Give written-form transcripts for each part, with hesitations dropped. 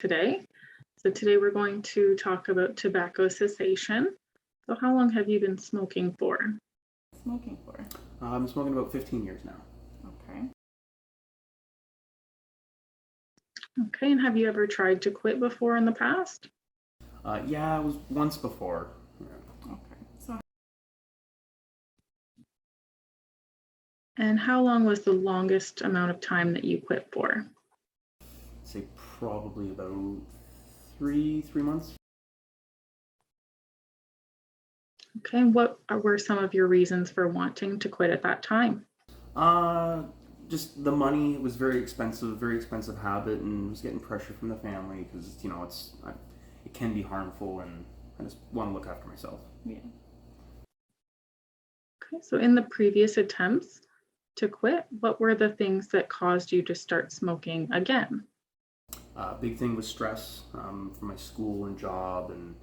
today. So today we're going to talk about tobacco cessation. So how long have you been smoking for? Smoking for? I'm smoking about 15 years now. Okay. Okay, and have you ever tried to quit before in the past? Yeah, it was once before. Yeah. Okay. So And how long was the longest amount of time that you quit for? Say probably about three months. Okay, and what were some of your reasons for wanting to quit at that time? Just the money was very expensive habit, and was getting pressure from the family because it can be harmful, and I just want to look after myself. yeah. Okay, so in the previous attempts to quit, what were the things that caused you to start smoking again? Big thing was stress for my school and job and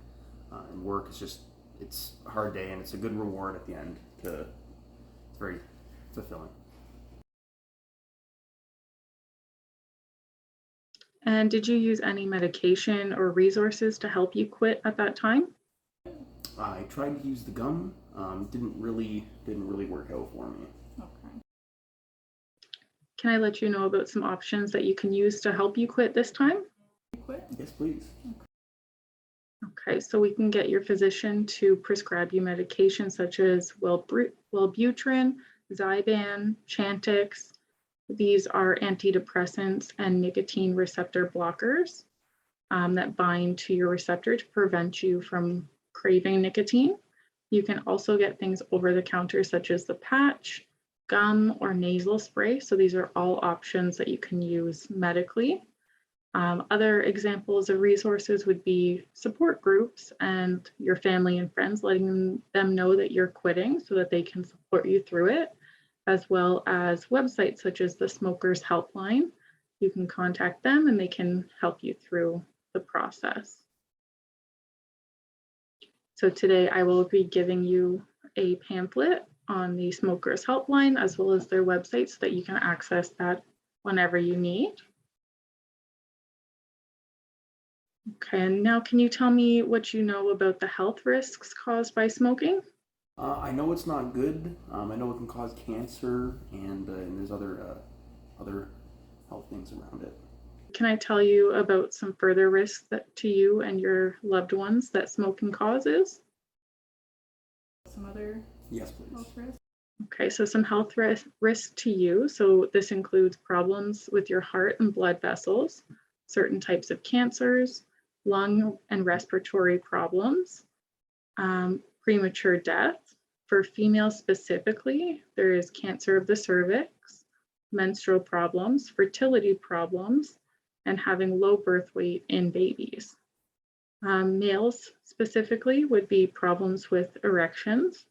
work. It's a hard day, and it's a good reward at the end. It's very fulfilling. And did you use any medication or resources to help you quit at that time? I tried to use the gum. Didn't really work out for me. Okay. Can I let you know about some options that you can use to help you quit this time? You quit? Yes, please. Okay, so we can get your physician to prescribe you medications such as Wellbutrin, Zyban, Chantix. These are antidepressants and nicotine receptor blockers that bind to your receptor to prevent you from craving nicotine. You can also get things over the counter such as the patch, gum, or nasal spray. So these are all options that you can use medically. Other examples of resources would be support groups and your family and friends, letting them know that you're quitting so that they can support you through it, as well as websites such as the Smokers Helpline. You can contact them and they can help you through the process. So today I will be giving you a pamphlet on the Smokers Helpline as well as their website so that you can access that whenever you need. Okay, and now can you tell me what you know about the health risks caused by smoking? I know it's not good. I know it can cause cancer, and there's other health things around it. Can I tell you about some further risks to you and your loved ones that smoking causes? Some other Yes, please. health risks? Okay, so some health risk to you. So this includes problems with your heart and blood vessels, certain types of cancers, lung and respiratory problems, premature death. For females specifically, there is cancer of the cervix, menstrual problems, fertility problems, and having low birth weight in babies. Males specifically would be problems with erections.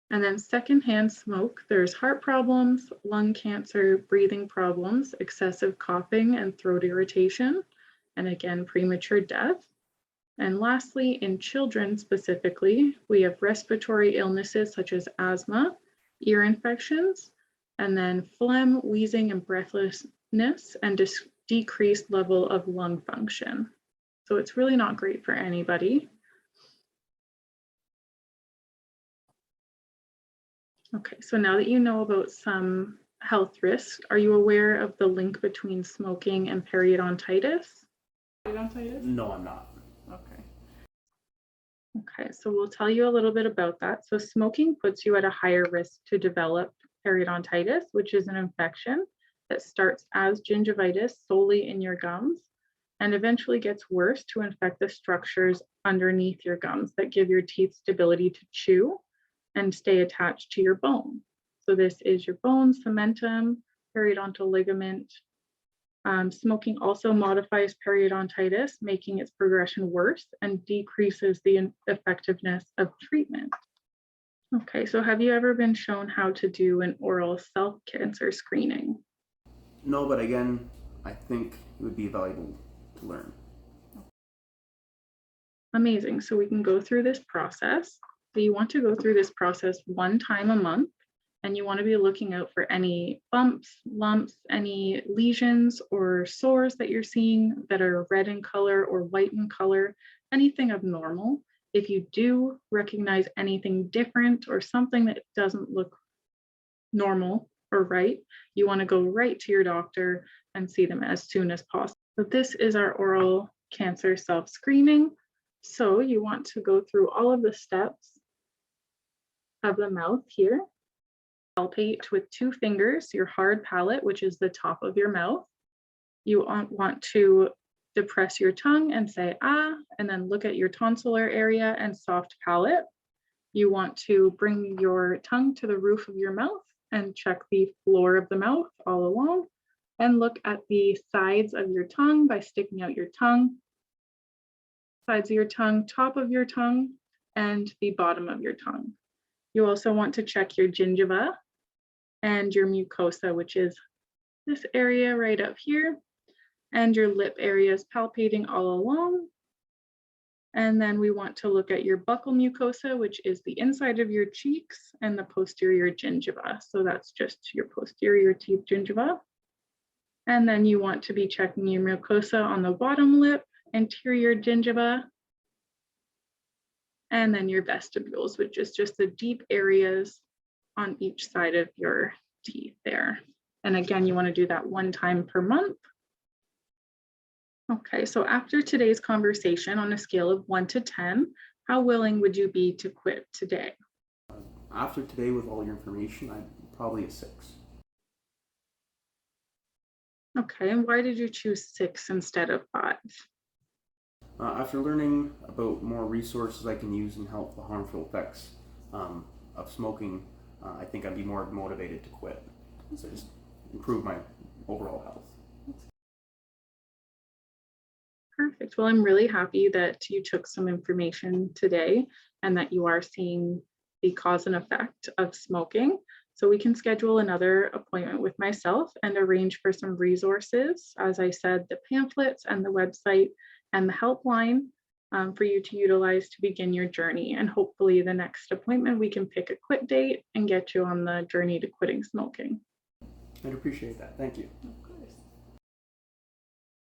And then secondhand smoke, there's heart problems, lung cancer, breathing problems, excessive coughing and throat irritation, and again, premature death. And lastly, in children specifically, we have respiratory illnesses such as asthma, ear infections, and then phlegm, wheezing, and breathlessness, and decreased level of lung function. So it's really not great for anybody. Okay, so now that you know about some health risks, are you aware of the link between smoking and periodontitis? Periodontitis? No, I'm not. Okay. Okay, so we'll tell you a little bit about that. So smoking puts you at a higher risk to develop periodontitis, which is an infection that starts as gingivitis solely in your gums and eventually gets worse to infect the structures underneath your gums that give your teeth stability to chew and stay attached to your bone. So this is your bone, cementum, periodontal ligament. Smoking also modifies periodontitis, making its progression worse and decreases the effectiveness of treatment. Okay, so have you ever been shown how to do an oral self-cancer screening? No, but again, I think it would be valuable to learn. Amazing, so we can go through this process. So you want to go through this process one time a month And you want to be looking out for any bumps, lumps, any lesions or sores that you're seeing that are red in color or white in color, anything abnormal. If you do recognize anything different or something that doesn't look normal or right, you want to go right to your doctor and see them as soon as possible. So this is our oral cancer self-screening. So you want to go through all of the steps of the mouth here. Palpate with 2 fingers your hard palate, which is the top of your mouth. You want to depress your tongue and say ah, and then look at your tonsillar area and soft palate. You want to bring your tongue to the roof of your mouth and check the floor of the mouth all along, and look at the sides of your tongue by sticking out your tongue, sides of your tongue, top of your tongue, and the bottom of your tongue. You also want to check your gingiva and your mucosa, which is this area right up here, and your lip areas palpating all along. And then we want to look at your buccal mucosa, which is the inside of your cheeks, and the posterior gingiva. So that's just your posterior teeth gingiva. And then you want to be checking your mucosa on the bottom lip, anterior gingiva, and then your vestibules, which is just the deep areas on each side of your teeth there. And again, you want to do that 1 time per month. Okay, so after today's conversation, on a scale of 1 to 10, how willing would you be to quit today? After today, with all your information, I'm probably a 6. Okay, and why did you choose 6 instead of 5? After learning about more resources I can use and help the harmful effects of smoking, I think I'd be more motivated to quit. So just improve my overall health. Perfect. Well, I'm really happy that you took some information today and that you are seeing the cause and effect of smoking. So we can schedule another appointment with myself and arrange for some resources. As I said, the pamphlets and the website and the helpline for you to utilize to begin your journey. And hopefully the next appointment, we can pick a quit date and get you on the journey to quitting smoking. I'd appreciate that. Thank you.